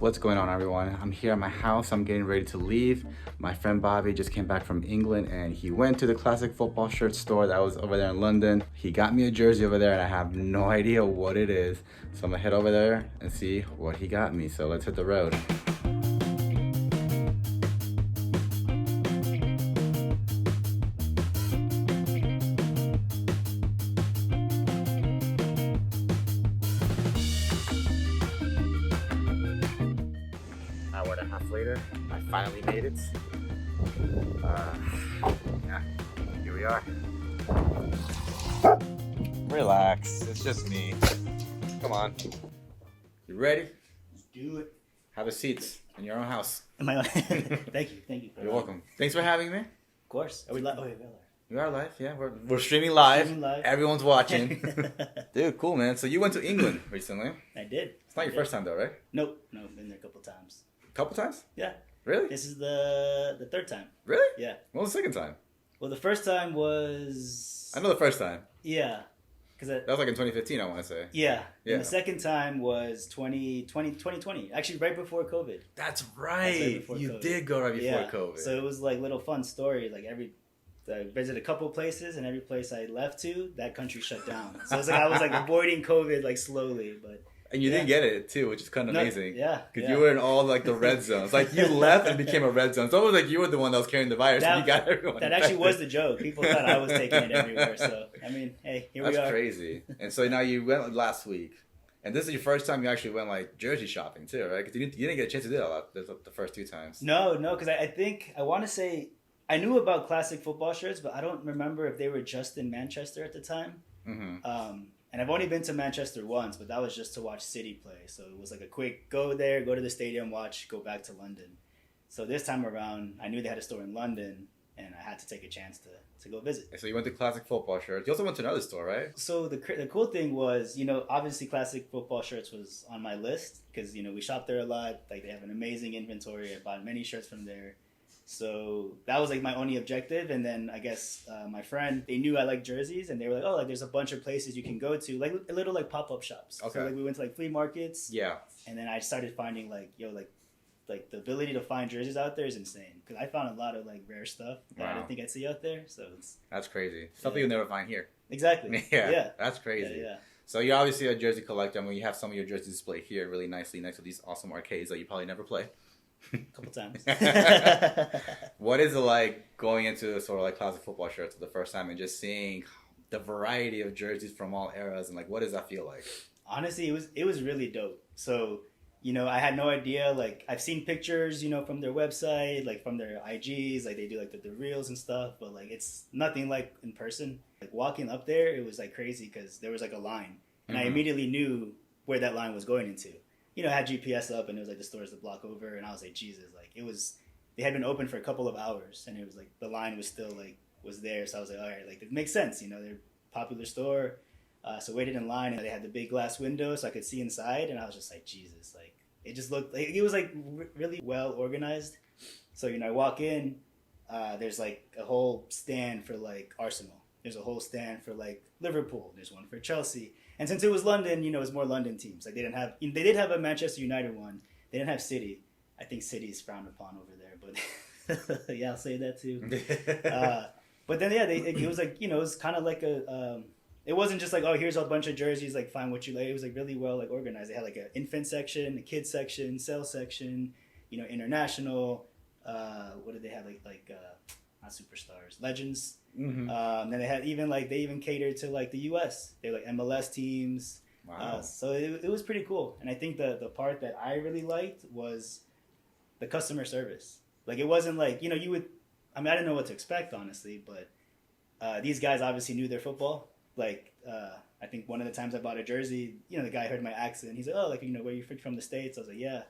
What's going on, everyone? I'm here at my house. I'm getting ready to leave. My friend Bobby just came back from England and he went to the classic football shirt store that was over there in London. He got me a jersey over there and I have no idea what it is. So I'm gonna head over there and see what he got me. So let's hit the road. Hour and a half later, I finally made it. Yeah, here we are. Relax, it's just me. Come on. You ready? Let's do it. Have a seat in your own house. Am I? Thank you. You're welcome. Thanks for having me. Of course. Are we live? Oh, wait, we're live. We are live, yeah. We're streaming live. Everyone's watching. I Dude, cool, man. So you went to England recently. did. It's not your first time, though, right? Nope. No, been there a couple times. Couple times? Yeah. Really? This is the third time. Really? Yeah. When was the second time? Well, the first time was. I know the first time. Yeah. That was like in 2015, I want to say. Yeah. Yeah. And the second time was 2020. Actually, right before COVID. That's right. before You COVID. did go right before Yeah. COVID. So it was like little fun story. Like I visited a couple places, and every place I left to, that country shut down. So it's like I was like avoiding COVID like slowly, but. And you didn't get it, too, which is kind of amazing. Yeah. Because you were in all like the red zones. Like you left and became a red zone. It's almost like you were the one that was carrying the virus and you got everyone That actually infected. was the joke. People thought I was taking it everywhere. So, I mean, hey, here we are. That's crazy. And so now you went last week. And this is your first time you actually went like jersey shopping too, right? Because you didn't get a chance to do that a lot the first two times. No, because I want to say, I knew about classic football shirts, but I don't remember if they were just in Manchester at the time. Mm-hmm. And I've only been to Manchester once, but that was just to watch City play. So it was like a quick go there, go to the stadium, watch, go back to London. So this time around, I knew they had a store in London, and I had to take a chance to go visit. So you went to classic football shirts. You also went to another store, right? So the cool thing was, obviously classic football shirts was on my list because, we shopped there a lot. Like they have an amazing inventory. I bought many shirts from there. So that was like my only objective. And then I guess my friend, they knew I liked jerseys and they were like, oh, like there's a bunch of places you can go to, like a little like pop-up shops. Okay. So like we went to like flea markets. Yeah. And then I started finding like the ability to find jerseys out there is insane. Because I found a lot of like rare stuff that I didn't think I'd see out there. So that's crazy. Something you'll never find here. Exactly. Yeah. That's crazy. Yeah. So you're obviously a jersey collector. I mean, you have some of your jerseys displayed here really nicely next to these awesome arcades that you probably never play. A couple times. What is it like going into sort of like classic football shirts for the first time and just seeing the variety of jerseys from all eras and like what does that feel like? Honestly, it was really dope. So, I had no idea. Like I've seen pictures, from their website, like from their IGs, like they do like the reels and stuff, but like it's nothing like in person. Like walking up there, it was like crazy because there was like a line, and I immediately knew where that line was going into. I had GPS up and it was like the stores the block over and I was like, Jesus, like they had been open for a couple of hours and it was like the line was still like was there. So I was like, all right, like it makes sense. They're a popular store. So waited in line and they had the big glass window so I could see inside and I was just like, Jesus, like it just looked like it was like really well organized. So, I walk in, there's like a whole stand for like Arsenal. There's a whole stand for like Liverpool. There's one for Chelsea. And since it was London, it was more London teams. Like they did have a Manchester United one. They didn't have City. I think City is frowned upon over there, but yeah, I'll say that too. But then yeah, it was like it was kind of like it wasn't just like, oh, here's a bunch of jerseys, like find what you like. It was like really well like organized. They had like an infant section, a kids section, sale section, international. What did they have like not superstars, legends. Mm-hmm. Then they even catered to like the US. They like MLS teams. Wow. So it was pretty cool. And I think the part that I really liked was the customer service. Like it wasn't like, I didn't know what to expect honestly, but these guys obviously knew their football. Like I think one of the times I bought a jersey, the guy heard my accent. He's like, oh, like, where you from the States? I was like, yeah.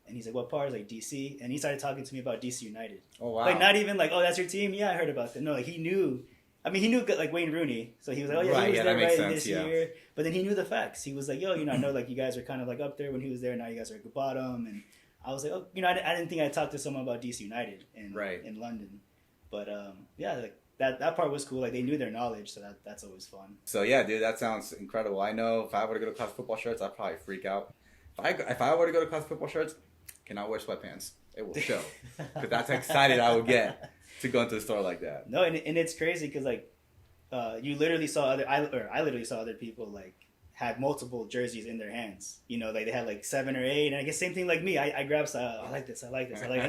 And he's like, what part? I was like, DC. And he started talking to me about DC United. Oh, wow. Like, not even like, oh, that's your team? Yeah, I heard about that. No, like, he knew. I mean, he knew, like, Wayne Rooney. So he was like, oh, yeah, he was there right this year. But then he knew the facts. He was like, yo, I know, like, you guys are kind of, like, up there when he was there. Now you guys are at the bottom. And I was like, oh, I didn't think I'd talk to someone about DC United in London. But, yeah, like, that part was cool. Like, they knew their knowledge, so that's always fun. So, yeah, dude, that sounds incredible. I know if I were to go to classic football shirts, I'd probably freak out. If I were to go to classic football shirts, cannot wear sweatpants. It will show. Because that's how excited I would get to go into a store like that. No, and it's crazy because like you literally saw I literally saw other people like have multiple jerseys in their hands. You know, like they had like 7 or 8, and I guess same thing like me. I grab style. I like this. And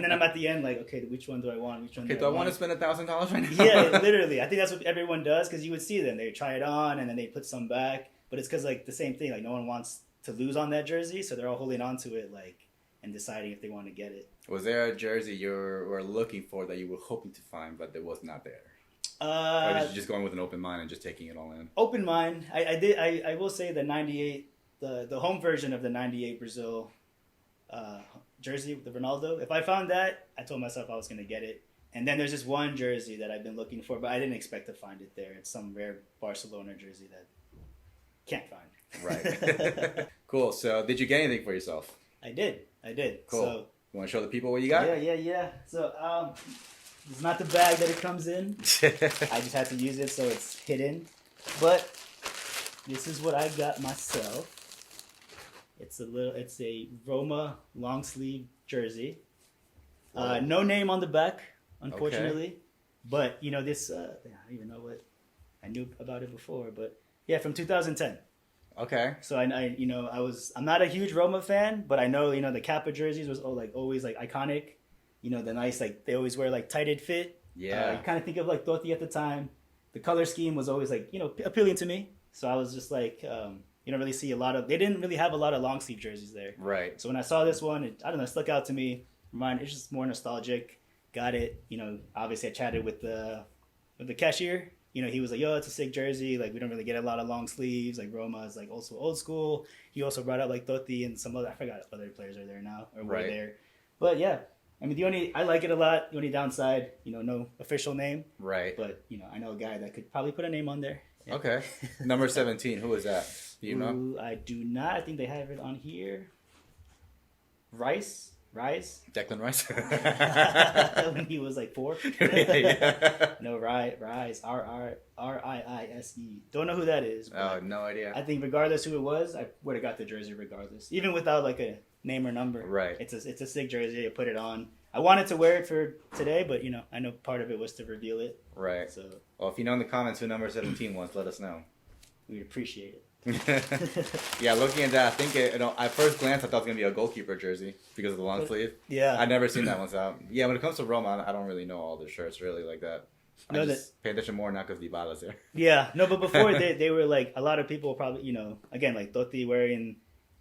then I'm at the end like, okay, which one do I want? Which one? Okay, do I want to spend $1,000 right now? Yeah, literally. I think that's what everyone does because you would see them. They try it on and then they put some back. But it's because like the same thing. Like no one wants to lose on that jersey, so they're all holding on to it like and deciding if they want to get it. Was there a jersey you were looking for that you were hoping to find but that was not there? Or did you just go in with an open mind and just taking it all in? Open mind. I will say the 98, the home version of the 98 Brazil jersey with the Ronaldo. If I found that, I told myself I was going to get it. And then there's this one jersey that I've been looking for, but I didn't expect to find it there. It's some rare Barcelona jersey that can't find. Right. Cool. So did you get anything for yourself? I did. Cool. So, you want to show the people what you got? Yeah. So it's not the bag that it comes in. I just had to use it so it's hidden. But this is what I got myself. It's a Roma long sleeve jersey. No name on the back, unfortunately. Okay. But you know this. I don't even know what I knew about it before, but yeah, from 2010. Okay. So I'm not a huge Roma fan, but I know the Kappa jerseys was always like iconic. You know, the nice like they always wear like tighted fit. Yeah. You kind of think of like Totti at the time. The color scheme was always like appealing to me. So I was just like, you don't really see they didn't really have a lot of long sleeve jerseys there. Right. So when I saw this one, it stuck out to me. It's just more nostalgic. Got it. Obviously I chatted with the cashier. He was like, yo, it's a sick jersey. Like, we don't really get a lot of long sleeves. Like, Roma is, like, also old school. He also brought up, like, Totti and some other... I forgot other players are there now. Or were there. But, yeah. I mean, I like it a lot. The only downside, no official name. Right. But, I know a guy that could probably put a name on there. Yeah. Okay. Number 17. Who is that? Do you know? I do not. I think they have it on here. Rise. Declan Rice? When he was like 4. Yeah. No, Rise. R-I-I-S-E. Don't know who that is. Oh, no idea. I think regardless who it was, I would have got the jersey regardless. Even without like a name or number. Right. It's a sick jersey. I put it on. I wanted to wear it for today, but I know part of it was to reveal it. Right. So. Well, if you know in the comments who number 17 was, let us know. We'd appreciate it. Yeah, looking at that, I think at first glance I thought it was gonna be a goalkeeper jersey because of the long sleeve. Yeah, I've never seen that one. So yeah, when it comes to Roma, I don't really know all the shirts really like that. I just pay attention more now because Dybala's there. Yeah, no, but before they were like a lot of people probably again like Totti wearing.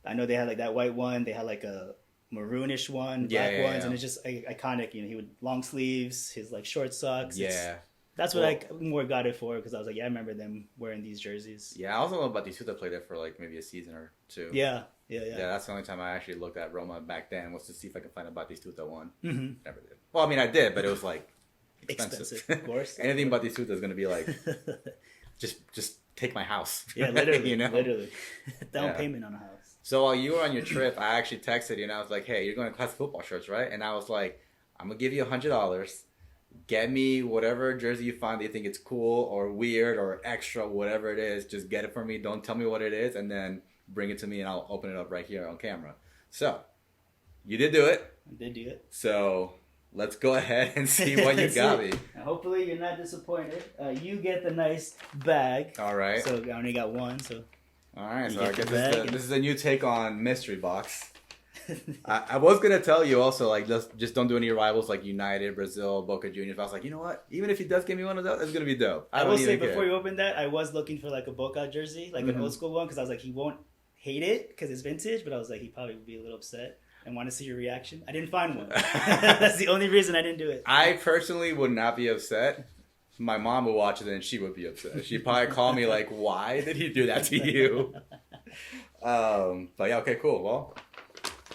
I know they had like that white one. They had like a maroonish one, black ones, and it's just iconic. He would long sleeves, his like short socks. Yeah. That's what I more got it for because I was like, I remember them wearing these jerseys. Yeah, I also know about these two that played there for like maybe a season or two. Yeah. Yeah, that's the only time I actually looked at Roma back then was to see if I could find out about these two that won. Mm-hmm. Never did. Well, I mean, I did, but it was like expensive. Of course. Anything about these two that's gonna be like, just take my house. Yeah, literally. Literally, down payment on a house. So while you were on your trip, I actually texted you and I was like, hey, you're going to classic football shirts, right? And I was like, I'm gonna give you $100. Get me whatever jersey you find that you think it's cool or weird or extra, whatever it is. Just get it for me. Don't tell me what it is, and then bring it to me, and I'll open it up right here on camera. So, you did do it. I did do it. So, let's go ahead and see what you got me. Hopefully, you're not disappointed. You get the nice bag. All right. So, I only got one. So. All right. So, I guess this is a new take on Mystery Box. I was gonna tell you also like just don't do any rivals like United, Brazil, Boca Juniors. But I was like, you know what? Even if he does give me one of those, it's gonna be dope. I will say before you open that, I was looking for like a Boca jersey, like an old school one, because I was like, he won't hate it because it's vintage, but I was like, he probably would be a little upset and want to see your reaction. I didn't find one. That's the only reason I didn't do it. I personally would not be upset. My mom would watch it and she would be upset. She'd probably call me like, why did he do that to you? But yeah, okay, cool. Well.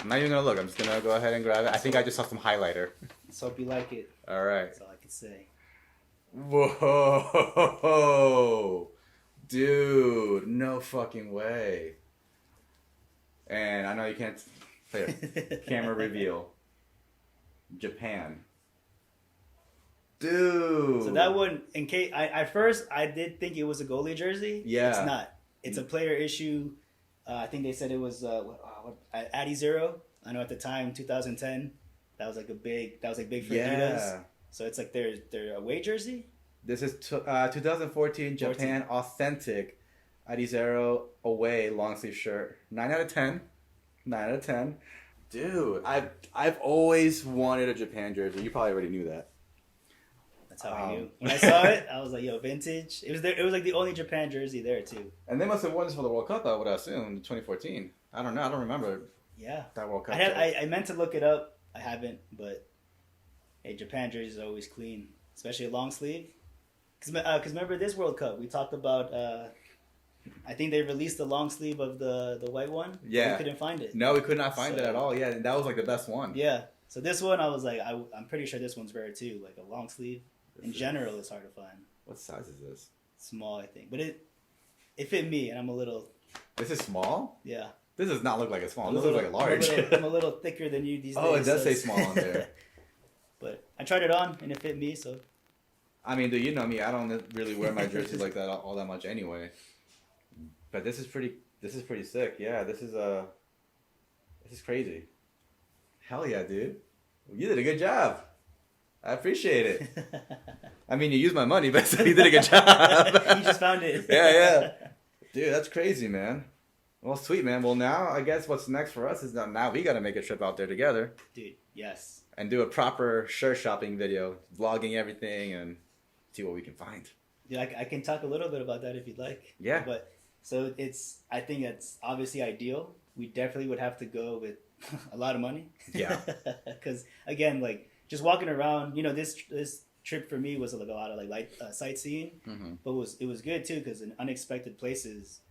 I'm not even gonna look. I'm just gonna go ahead and grab it. I think I just saw some highlighter. Let's hope you like it. All right. That's all I can say. Whoa, dude! No fucking way. And I know you can't play a camera reveal. Japan. Dude. So that one, in case at first I did think it was a goalie jersey. Yeah. It's not. It's a player issue. I think they said it was Addy Zero. I know at the time, 2010, that was like big for Adidas. So it's like their away jersey. This is 2014 Japan authentic Adi Zero away long sleeve shirt. 9 out of 10. 9 out of 10. Dude, I've always wanted a Japan jersey. You probably already knew that. That's how I knew. When I saw it, I was like, "Yo, vintage." It was there. It was like the only Japan jersey there too. And they must have won this for the World Cup, I would assume, 2014. I don't know. I don't remember. Yeah, that World Cup. I meant to look it up. I haven't, but hey, Japan jerseys are always clean, especially a long sleeve. Because remember this World Cup, we talked about. I think they released the long sleeve of the white one. Yeah, we couldn't find it. No, we could not find it at all. Yeah, and that was like the best one. Yeah, so this one I was like, I'm pretty sure this one's rare too. Like a long sleeve. In general, it's hard to find. What size is this? Small, I think, but it fit me, and I'm a little. This is small. Yeah. This does not look like a small. This looks like a large. I'm a little thicker than you these days. Oh, it does say small on there. But I tried it on, and it fit me. So. I mean, dude, you know me. I don't really wear my jerseys like that all that much anyway. But this is pretty sick. Yeah, this is crazy. Hell yeah, dude! You did a good job. I appreciate it. I mean, you used my money, but you did a good job. You just found it. Yeah. Dude, that's crazy, man. Well, sweet, man. Well, now I guess what's next for us is now we got to make a trip out there together. Dude, yes. And do a proper shirt shopping video, vlogging everything, and see what we can find. Yeah, I can talk a little bit about that if you'd like. Yeah. But so I think it's obviously ideal. We definitely would have to go with a lot of money. Yeah. Because again, like just walking around, this trip for me was like a lot of like sightseeing, but it was good too because in unexpected places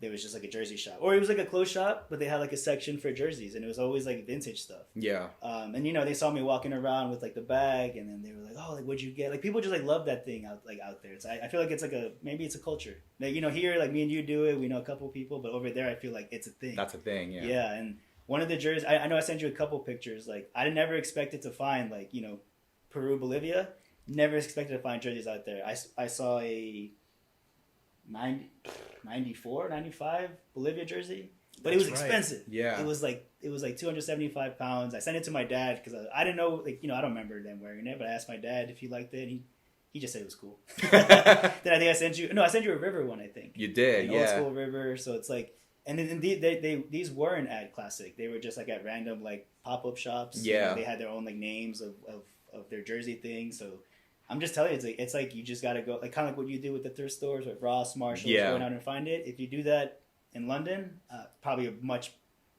there was just like a jersey shop, or it was like a clothes shop, but they had like a section for jerseys, and it was always like vintage stuff. Yeah. And they saw me walking around with like the bag, and then they were like, "Oh, like what'd you get?" Like people just like love that thing out there. I feel like it's like maybe it's a culture. Like here, like me and you do it. We know a couple people, but over there, I feel like it's a thing. That's a thing. Yeah. Yeah, and one of the jerseys, I know I sent you a couple pictures. Like I never expected to find like Peru, Bolivia. Never expected to find jerseys out there. I saw a 94, 95 Bolivia jersey, but it was expensive. Yeah, it was like 275 pounds. I sent it to my dad because I didn't know, I don't remember them wearing it, but I asked my dad if he liked it, and he just said it was cool. Then I think I sent you a River one. I think you did, old school River. So it's like, and then these weren't at Classic. They were just like at random like pop up shops. Yeah, they had their own like names of their jersey things. So. I'm just telling you, it's like you just gotta go, like kind of like what you do with the thrift stores, with Ross, Marshalls, going out and find it. If you do that in London, probably a much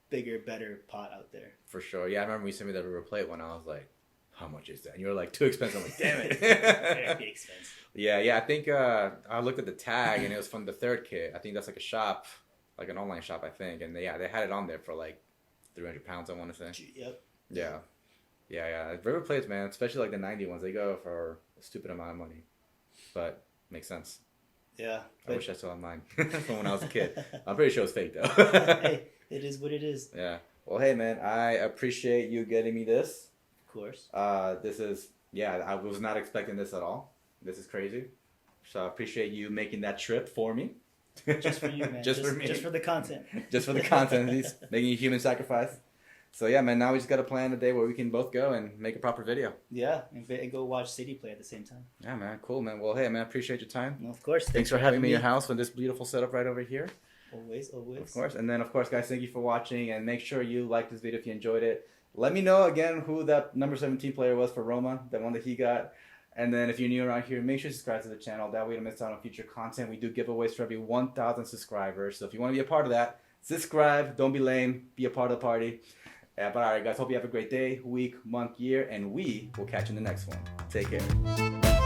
bigger, better pot out there. For sure. Yeah, I remember you sent me that River Plate one. I was like, how much is that? And you were like, too expensive. I'm like, damn it. Very expensive. Yeah. I think I looked at the tag and it was from the third kit. I think that's like a shop, like an online shop, I think. And they had it on there for like 300 pounds, I want to say. Yep. Yeah. River Plates, man, especially like the 90 ones, they go for a stupid amount of money. But makes sense. Yeah. I wish I still had mine from when I was a kid. I'm pretty sure it's fake though. Hey, it is what it is. Yeah. Well, hey man, I appreciate you getting me this. Of course. This is, I was not expecting this at all. This is crazy. So I appreciate you making that trip for me. Just for you, man. Just for me. Just for the content. Just for the content. He's making a human sacrifice. So yeah, man, now we just got to plan a day where we can both go and make a proper video. Yeah, and go watch City play at the same time. Yeah, man, cool, man. Well, hey, man, appreciate your time. Well, of course. Thanks for having me in your house with this beautiful setup right over here. Always. Of course. And then, of course, guys, thank you for watching, and make sure you like this video if you enjoyed it. Let me know, again, who that number 17 player was for Roma, the one that he got. And then if you're new around here, make sure you subscribe to the channel. That way you don't miss out on future content. We do giveaways for every 1,000 subscribers. So if you want to be a part of that, subscribe. Don't be lame. Be a part of the party. But all right, guys, hope you have a great day, week, month, year, and we will catch you in the next one. Take care.